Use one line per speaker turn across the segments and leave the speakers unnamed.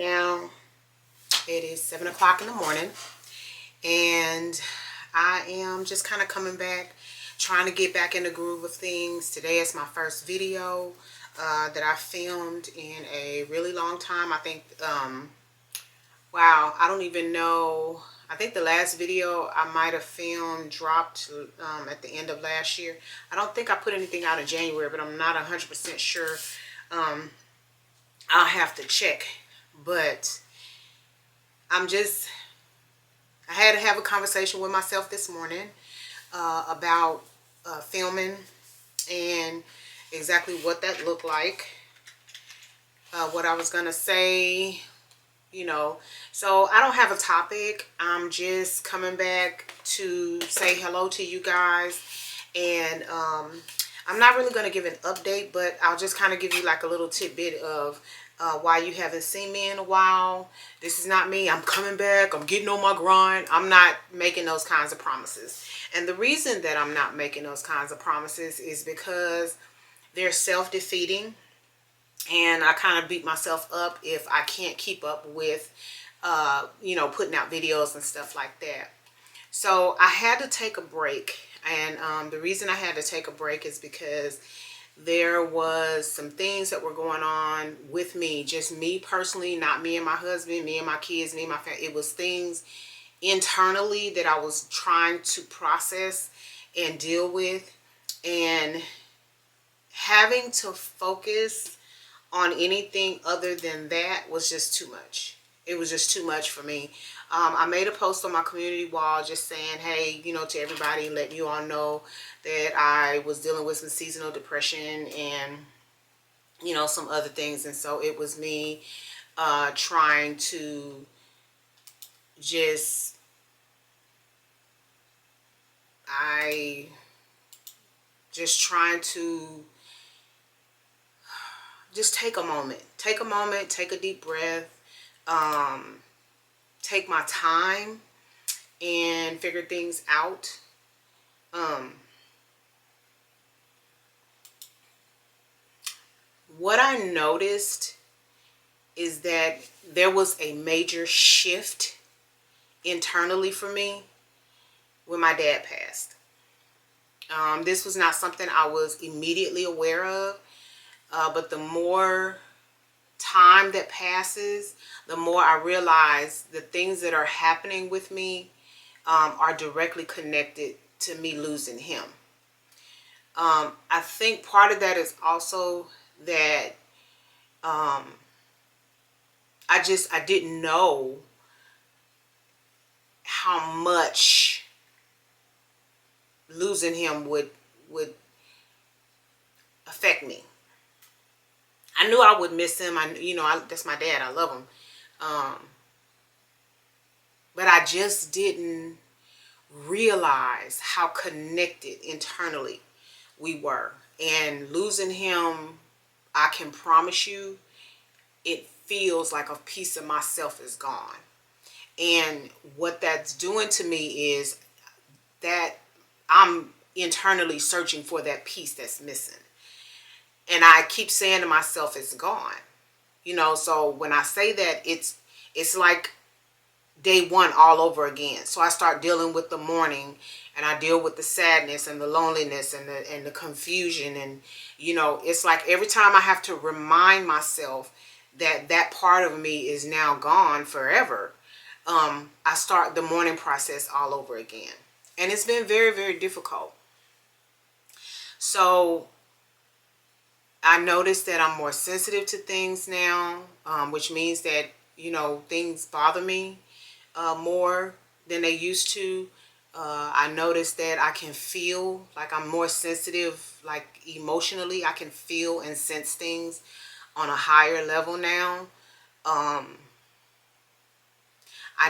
now it is 7 o'clock in the morning, and I am just kind of coming back, trying to get back in the groove of things. Today is my first video that I filmed in a really long time. I think, wow, I don't even know. I think the last video I might have filmed dropped at the end of last year. I don't think I put anything out in January, but I'm not 100% sure. I'll have to check. But I had to have a conversation with myself this morning about filming and exactly what that looked like, what I was going to say, So I don't have a topic. I'm just coming back to say hello to you guys. And I'm not really going to give an update, but I'll just kind of give you like a little tidbit of why you haven't seen me in a while. This is not me. I'm coming back. I'm getting on my grind. I'm not making those kinds of promises. And the reason that I'm not making those kinds of promises is because they're self-defeating. And I kind of beat myself up if I can't keep up with, putting out videos and stuff like that. So I had to take a break. And the reason I had to take a break is because there was some things that were going on with me, just me personally, not me and my husband, me and my kids, me and my family. It was things internally that I was trying to process and deal with, and having to focus on anything other than that was just too much. It was just too much for me. I made a post on my community wall just saying, hey, to everybody, letting you all know that I was dealing with some seasonal depression and, some other things. And so it was me trying to just, trying to just take a moment, take a deep breath, take my time and figure things out. What I noticed is that there was a major shift internally for me when my dad passed. This was not something I was immediately aware of, but the more time that passes, the more I realize the things that are happening with me are directly connected to me losing him. I think part of that is also that I didn't know how much losing him would affect me. I knew I would miss him. That's my dad. I love him. But I just didn't realize how connected internally we were. And losing him, I can promise you, it feels like a piece of myself is gone. And what that's doing to me is that I'm internally searching for that piece that's missing. And I keep saying to myself, it's gone. So when I say that, it's like day one all over again. So I start dealing with the mourning, and I deal with the sadness and the loneliness and the confusion. And, it's like every time I have to remind myself that that part of me is now gone forever, I start the mourning process all over again. And it's been very, very difficult. So I noticed that I'm more sensitive to things now, which means that, things bother me more than they used to. I noticed that I can feel like I'm more sensitive, like emotionally. I can feel and sense things on a higher level now. I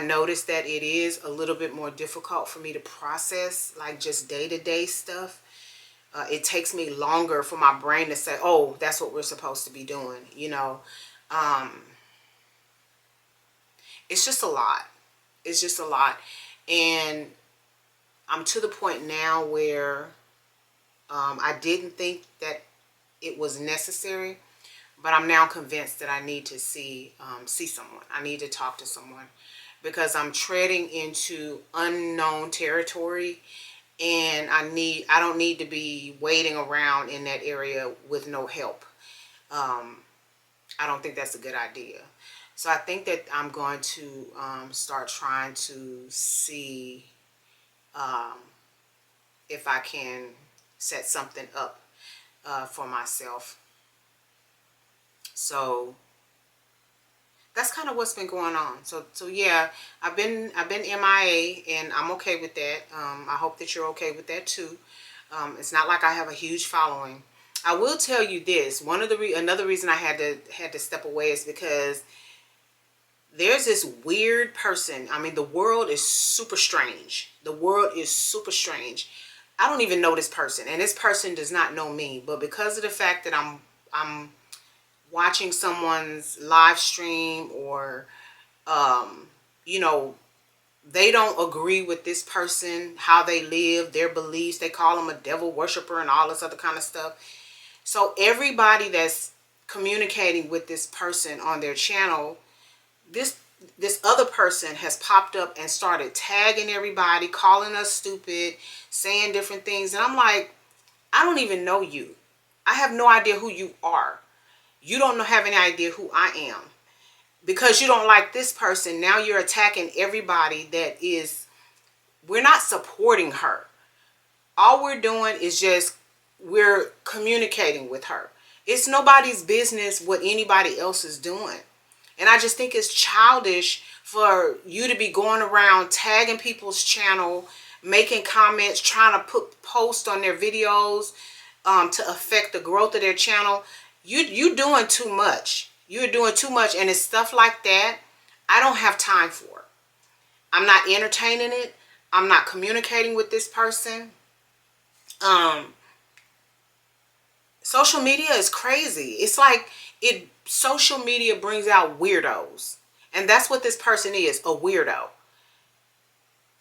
noticed that it is a little bit more difficult for me to process, like just day-to-day stuff. It takes me longer for my brain to say, oh, that's what we're supposed to be doing, It's just a lot. It's just a lot. And I'm to the point now where I didn't think that it was necessary, But I'm now convinced that I need to see someone. I need to talk to someone, because I'm treading into unknown territory, and I don't need to be waiting around in that area with no help. I don't think that's a good idea. So I think that I'm going to start trying to see if I can set something up for myself. So that's kind of what's been going on. So yeah, I've been MIA, and I'm okay with that. I hope that you're okay with that too. It's not like I have a huge following. I will tell you this: another reason I had to step away is because there's this weird person. I mean, the world is super strange. The world is super strange. I don't even know this person, and this person does not know me. But because of the fact that I'm watching someone's live stream, or you know, they don't agree with this person, how they live, their beliefs, they call them a devil worshiper and all this other kind of stuff. So everybody that's communicating with this person on their channel, this other person has popped up and started tagging everybody, calling us stupid, saying different things. And I'm like, I don't even know you. I have no idea who you are. You don't have any idea who I am. Because you don't like this person, now you're attacking everybody that is, we're not supporting her. All we're doing is just, we're communicating with her. It's nobody's business what anybody else is doing. And I just think it's childish for you to be going around tagging people's channel, making comments, trying to put posts on their videos to affect the growth of their channel. You doing too much. You're doing too much, and it's stuff like that I don't have time for. I'm not entertaining it. I'm not communicating with this person. Social media is crazy. It's like social media brings out weirdos. And that's what this person is, a weirdo.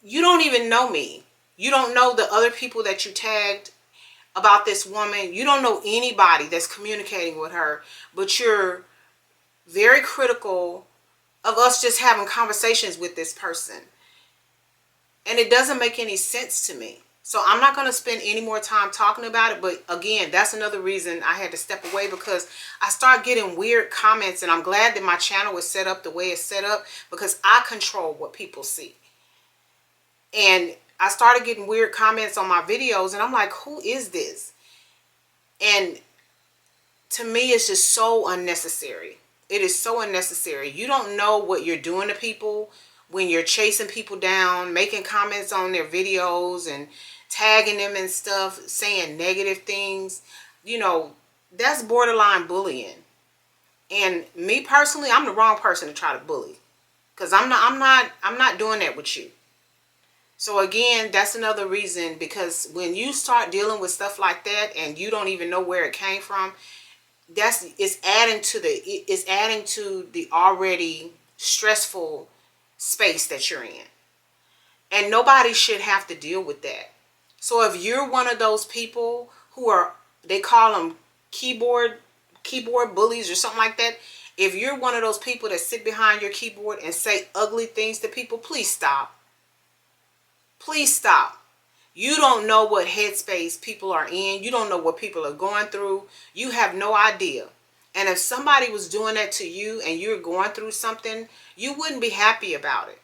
You don't even know me. You don't know the other people that you tagged about this woman. You don't know anybody that's communicating with her, but you're very critical of us just having conversations with this person. And it doesn't make any sense to me. So I'm not going to spend any more time talking about it. But again, that's another reason I had to step away, because I start getting weird comments. And I'm glad that my channel is set up the way it's set up, because I control what people see. And I started getting weird comments on my videos, and I'm like, who is this? And to me, it's just so unnecessary. It is so unnecessary. You don't know what you're doing to people when you're chasing people down, making comments on their videos and tagging them and stuff, saying negative things. You know, that's borderline bullying. And me personally, I'm the wrong person to try to bully, because I'm not doing that with you. So again, that's another reason, because when you start dealing with stuff like that and you don't even know where it came from, it's adding to the already stressful space that you're in. And nobody should have to deal with that. So if you're one of those people who are, they call them keyboard bullies or something like that. If you're one of those people that sit behind your keyboard and say ugly things to people, please stop. Please stop. You don't know what headspace people are in. You don't know what people are going through. You have no idea. And if somebody was doing that to you and you're going through something, you wouldn't be happy about it.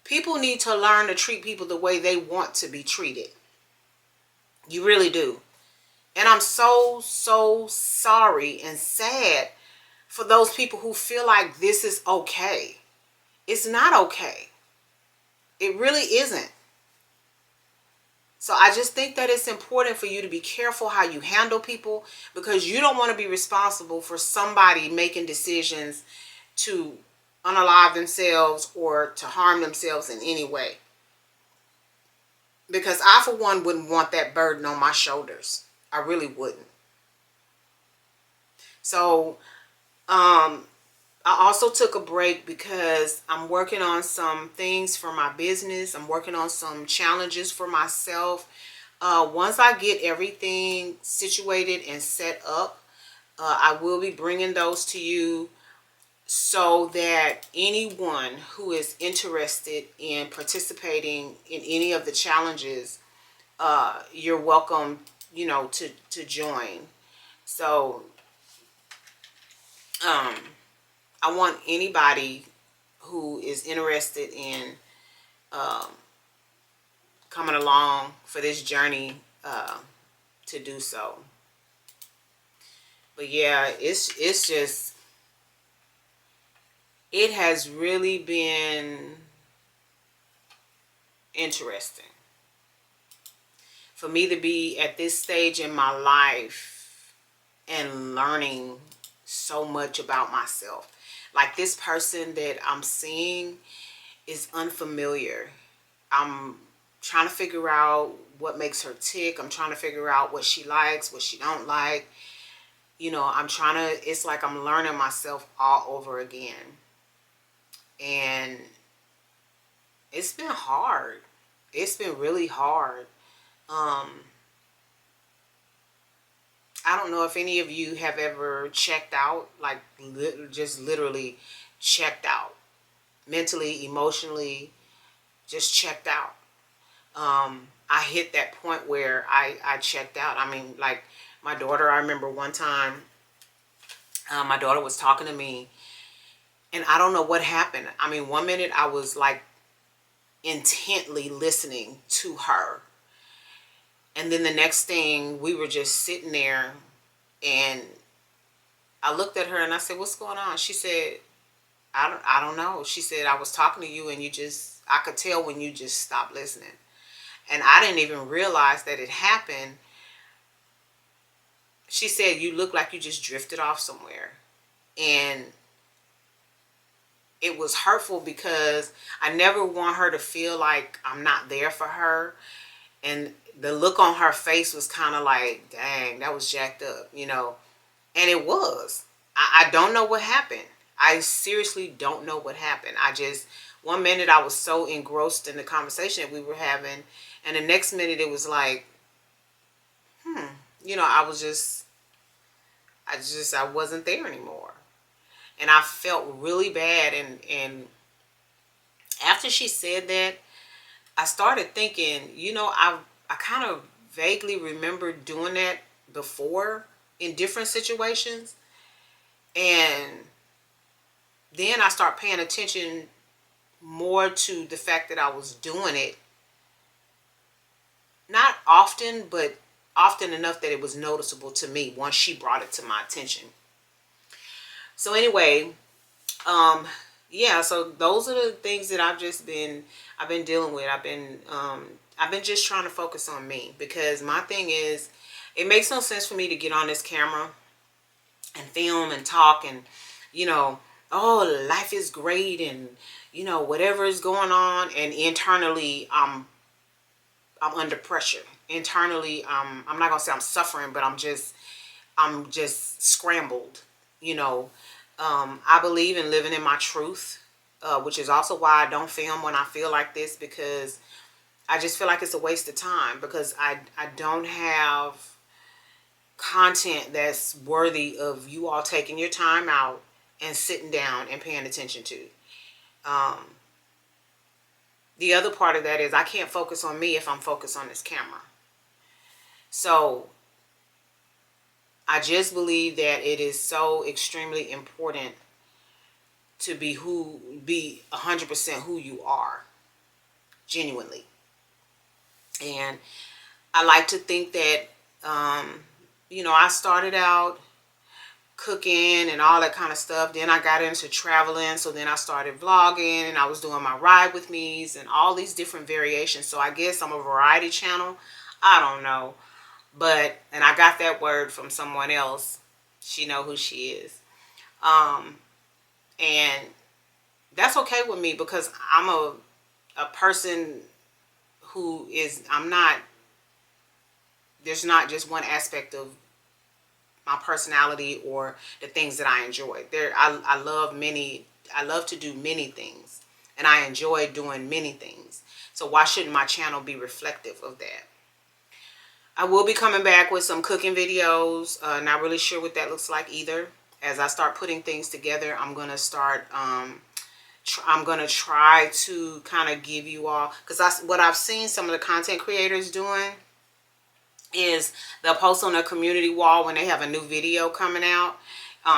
People need to learn to treat people the way they want to be treated. You really do. And I'm so sorry and sad for those people who feel like this is okay. It's not okay. It really isn't. So I just think that it's important for you to be careful how you handle people, because you don't want to be responsible for somebody making decisions to unalive themselves or to harm themselves in any way. Because I, for one, wouldn't want that burden on my shoulders. I really wouldn't. So, I also took a break because I'm working on some things for my business. I'm working on some challenges for myself. Once I get everything situated and set up, I will be bringing those to you so that anyone who is interested in participating in any of the challenges, you're welcome, you know, to join. So I want anybody who is interested in coming along for this journey to do so. But yeah, it's just, it has really been interesting for me to be at this stage in my life and learning so much about myself. Like, this person that I'm seeing is unfamiliar. I'm trying to figure out what makes her tick. I'm trying to figure out what she likes, what she don't like. You know, I'm trying to, it's like I'm learning myself all over again. And it's been hard. It's been really hard. I don't know if any of you have ever checked out, like just literally checked out, mentally, emotionally, just checked out. I hit that point where I checked out. I mean, like, my daughter, I remember one time, my daughter was talking to me, and I don't know what happened. I mean, one minute I was like intently listening to her, and then the next thing, we were just sitting there, and I looked at her and I said, "What's going on?" She said, I don't know. She said, "I was talking to you and you just, I could tell when you just stopped listening." And I didn't even realize that it happened. She said, "You look like you just drifted off somewhere." And it was hurtful because I never want her to feel like I'm not there for her. And the look on her face was kind of like, dang, that was jacked up, you know. And it was. I don't know what happened. I seriously don't know what happened. I just, one minute I was so engrossed in the conversation that we were having, and the next minute it was like, you know, I wasn't there anymore. And I felt really bad. And after she said that, I started thinking, you know, I kind of vaguely remember doing that before in different situations. And then I start paying attention more to the fact that I was doing it. Not often, but often enough that it was noticeable to me once she brought it to my attention. So anyway, yeah, so those are the things that I've been dealing with. I've been just trying to focus on me, because my thing is, it makes no sense for me to get on this camera and film and talk and, you know, oh, life is great and, you know, whatever is going on, and internally I'm under pressure. Internally, I'm not gonna say I'm suffering, but I'm just scrambled, you know. I believe in living in my truth, which is also why I don't film when I feel like this, because I just feel like it's a waste of time, because I don't have content that's worthy of you all taking your time out and sitting down and paying attention to. The other part of that is I can't focus on me if I'm focused on this camera. So I just believe that it is so extremely important to be 100% who you are, genuinely. And I like to think that, you know, I started out cooking and all that kind of stuff. Then I got into traveling. So then I started vlogging, and I was doing my ride with me's and all these different variations. So I guess I'm a variety channel. I don't know. But, and I got that word from someone else. She know who she is. And that's okay with me, because I'm a person who is, there's not just one aspect of my personality or the things that I enjoy. I love to do many things, and I enjoy doing many things. So why shouldn't my channel be reflective of that? I will be coming back with some cooking videos. Not really sure what that looks like either. As I start putting things together, I'm going to start, I'm going to try to kind of give you all, because what I've seen some of the content creators doing is they'll post on their community wall when they have a new video coming out.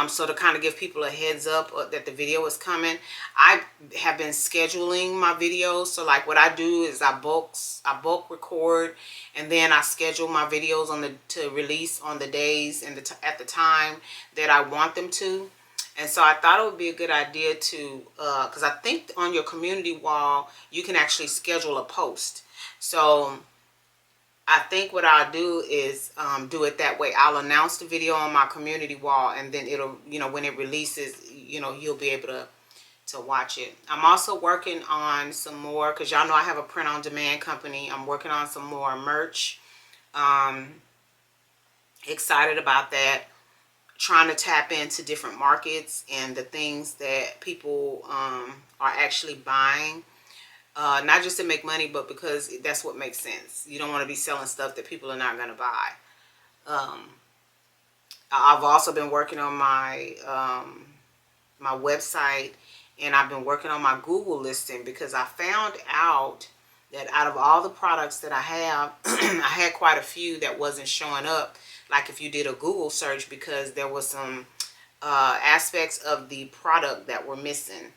So to kind of give people a heads up that the video is coming. I have been scheduling my videos. So like what I do is I bulk record, and then I schedule my videos to release on the days and at the time that I want them to. And so I thought it would be a good idea to, because I think on your community wall you can actually schedule a post. So I think what I'll do is do it that way. I'll announce the video on my community wall, and then it'll, when it releases, you'll be able to watch it. I'm also working on some more, because y'all know I have a print-on-demand company. I'm working on some more merch. Excited about that. Trying to tap into different markets and the things that people are actually buying. Not just to make money, but because that's what makes sense. You don't want to be selling stuff that people are not going to buy. I've also been working on my my website, and I've been working on my Google listing, because I found out that out of all the products that I have, I had quite a few that wasn't showing up. Like if you did a Google search, because there was some aspects of the product that were missing.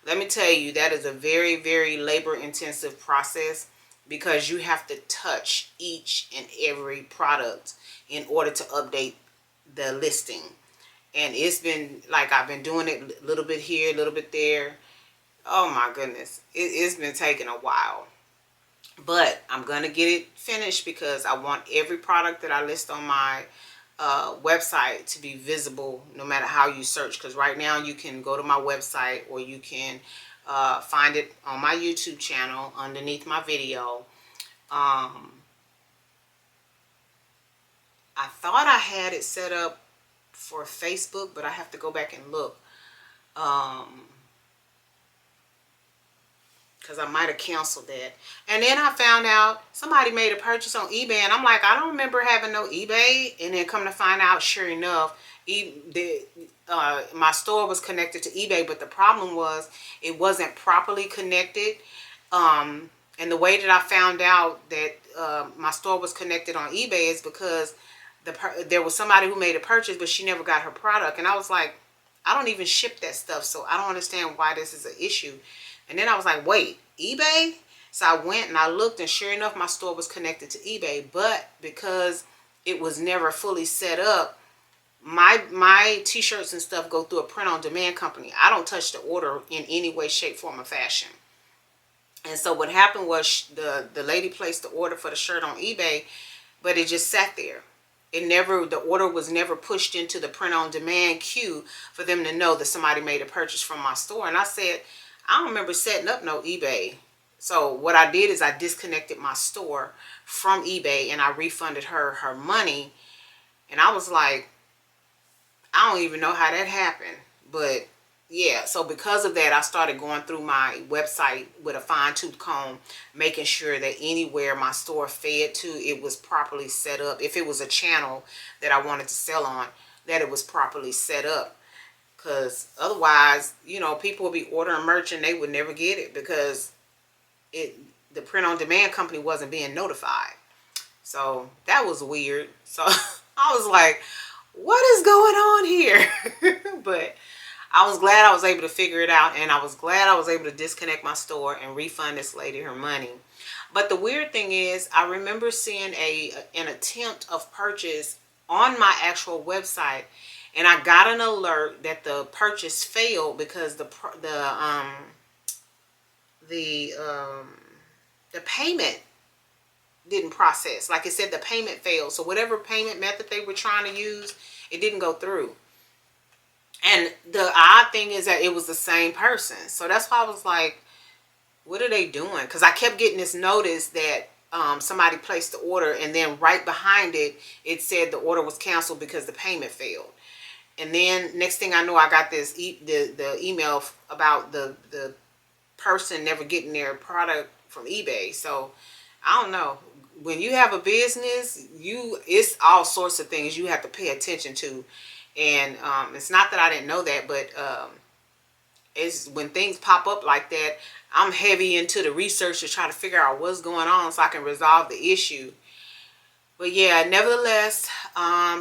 Let me tell you, that is a very, very labor-intensive process, because you have to touch each and every product in order to update the listing. And it's been like, I've been doing it a little bit here, a little bit there. Oh my goodness, it's been taking a while. But I'm going to get it finished, because I want every product that I list on my website to be visible no matter how you search. Because right now you can go to my website, or you can find it on my YouTube channel underneath my video. I thought I had it set up for Facebook, but I have to go back and look. Because I might have canceled that. And then I found out somebody made a purchase on eBay, and I'm like, I don't remember having no eBay. And then come to find out, sure enough, my store was connected to eBay, but the problem was it wasn't properly connected. And the way that I found out that my store was connected on eBay is because there was somebody who made a purchase, but she never got her product. And I was like, I don't even ship that stuff, so I don't understand why this is an issue. And then I was like, wait, eBay? So I went and I looked, and sure enough, my store was connected to eBay. But because it was never fully set up, my t-shirts and stuff go through a print-on-demand company. I don't touch the order in any way, shape, form, or fashion. And so what happened was the lady placed the order for the shirt on eBay, but it just sat there. The order was never pushed into the print-on-demand queue for them to know that somebody made a purchase from my store. And I said, I don't remember setting up no eBay. So what I did is I disconnected my store from eBay, and I refunded her money. And I was like, I don't even know how that happened. But yeah, so because of that, I started going through my website with a fine-tooth comb, making sure that anywhere my store fed to, it was properly set up. If it was a channel that I wanted to sell on, that it was properly set up. Because otherwise, people would be ordering merch and they would never get it, because the print-on-demand company wasn't being notified. So that was weird. So I was like, what is going on here? But I was glad I was able to figure it out, and I was glad I was able to disconnect my store and refund this lady her money. But the weird thing is, I remember seeing an attempt of purchase on my actual website, and I got an alert that the purchase failed because the payment didn't process. Like it said, the payment failed. So whatever payment method they were trying to use, it didn't go through. And the odd thing is that it was the same person. So that's why I was like, what are they doing? Because I kept getting this notice that somebody placed the order, and then right behind it, it said the order was canceled because the payment failed. And then next thing I know, I got this the email about the person never getting their product from eBay. So I don't know. when you have a business, it's all sorts of things you have to pay attention to. And it's not that I didn't know that, but it's when things pop up like that, I'm heavy into the research to try to figure out what's going on so I can resolve the issue. But yeah, nevertheless,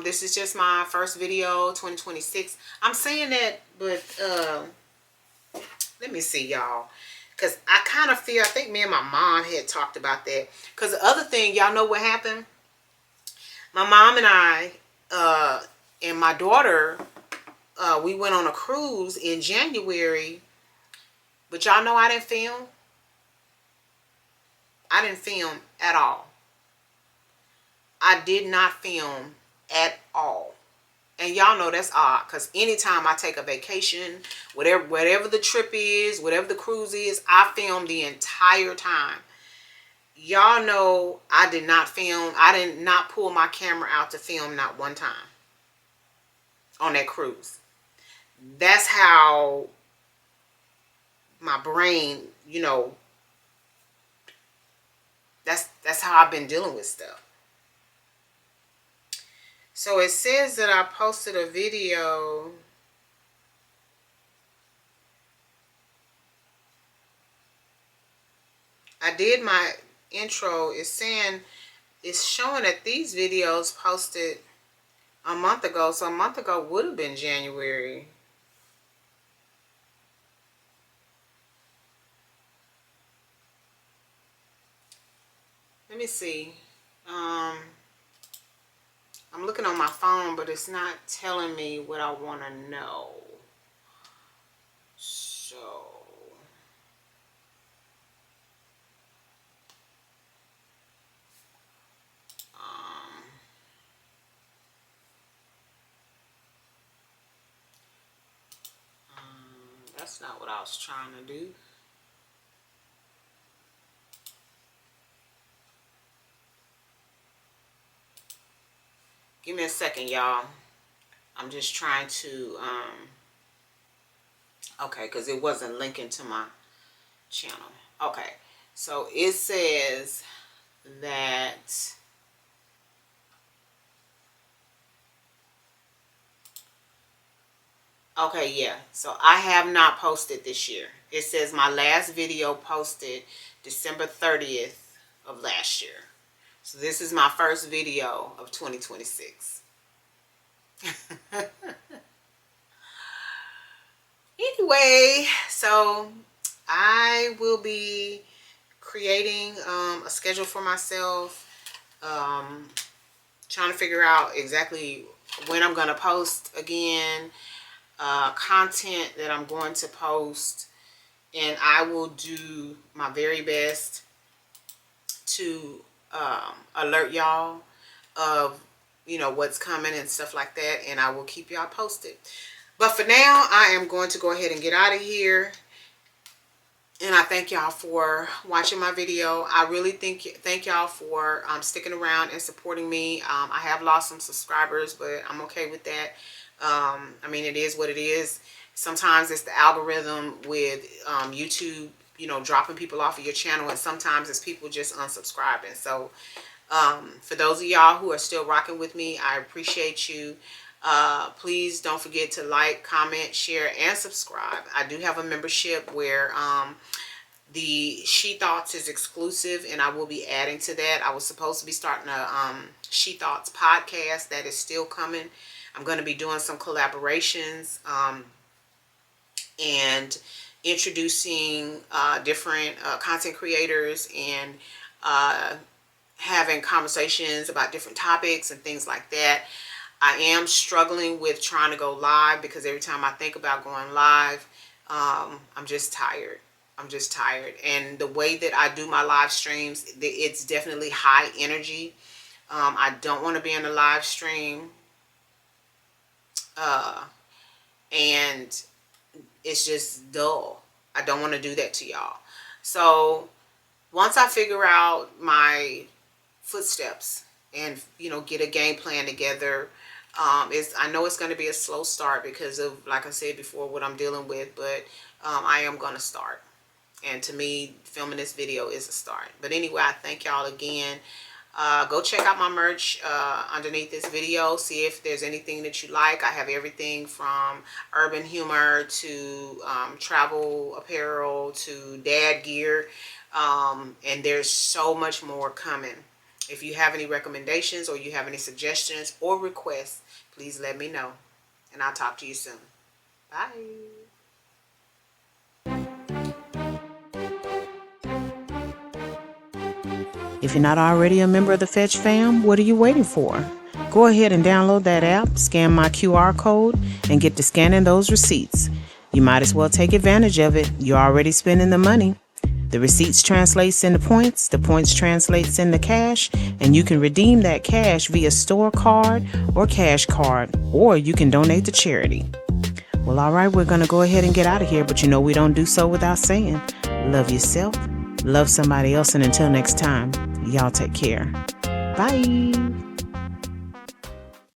this is just my first video, 2026. I'm saying that, but let me see, y'all. Because I kind of feel, I think me and my mom had talked about that. Because the other thing, y'all know what happened? My mom and I, and my daughter, we went on a cruise in January. But y'all know I didn't film. I didn't film at all. I did not film at all. And y'all know that's odd, because anytime I take a vacation, whatever the trip is, whatever the cruise is, I film the entire time. Y'all know I did not film. I did not pull my camera out to film not one time on that cruise. That's how my brain, you know, that's how I've been dealing with stuff. So it says that I posted a video. I did my intro. It's saying, it's showing that these videos posted a month ago. So a month ago would have been January. Let me see. I'm looking on my phone, but it's not telling me what I want to know. So, that's not what I was trying to do. Give me a second, y'all. I'm just trying to, okay, because it wasn't linking to my channel. Okay, so it says that, okay, yeah, so I have not posted this year. It says my last video posted December 30th of last year. So this is my first video of 2026. Anyway, so I will be creating a schedule for myself, trying to figure out exactly when I'm going to post again, content that I'm going to post, and I will do my very best to alert y'all of, you know, what's coming and stuff like that, and I will keep y'all posted. But for now, I am going to go ahead and get out of here. And I thank y'all for watching my video. I really thank y'all for sticking around and supporting me. I have lost some subscribers, but I'm okay with that. I mean, it is what it is. Sometimes it's the algorithm with YouTube, you know, dropping people off of your channel, and sometimes it's people just unsubscribing. So for those of y'all who are still rocking with me, I appreciate you. Please don't forget to like, comment, share, and subscribe. I do have a membership where the She Thoughts is exclusive, and I will be adding to that. I was supposed to be starting a She Thoughts podcast. That is still coming. I'm going to be doing some collaborations and introducing different content creators, and having conversations about different topics and things like that. I am struggling with trying to go live, because every time I think about going live, I'm just tired. I'm just tired. And the way that I do my live streams, it's definitely high energy. I don't want to be in a live stream. And it's just dull. I don't want to do that to y'all. So once I figure out my footsteps and, you know, get a game plan together, I know it's going to be a slow start because of, like I said before, what I'm dealing with, but I am going to start. And to me, filming this video is a start. But anyway, I thank y'all again. Go check out my merch underneath this video. See if there's anything that you like. I have everything from urban humor to travel apparel to dad gear. And there's so much more coming. If you have any recommendations or you have any suggestions or requests, please let me know. And I'll talk to you soon. Bye.
If you're not already a member of the Fetch fam, what are you waiting for? Go ahead and download that app, scan my QR code, and get to scanning those receipts. You might as well take advantage of it. You're already spending the money. The receipts translates into points, the points translates into cash, and you can redeem that cash via store card or cash card, or you can donate to charity. Well, all right, we're going to go ahead and get out of here, but you know we don't do so without saying, love yourself, love somebody else, and until next time, y'all take care. Bye.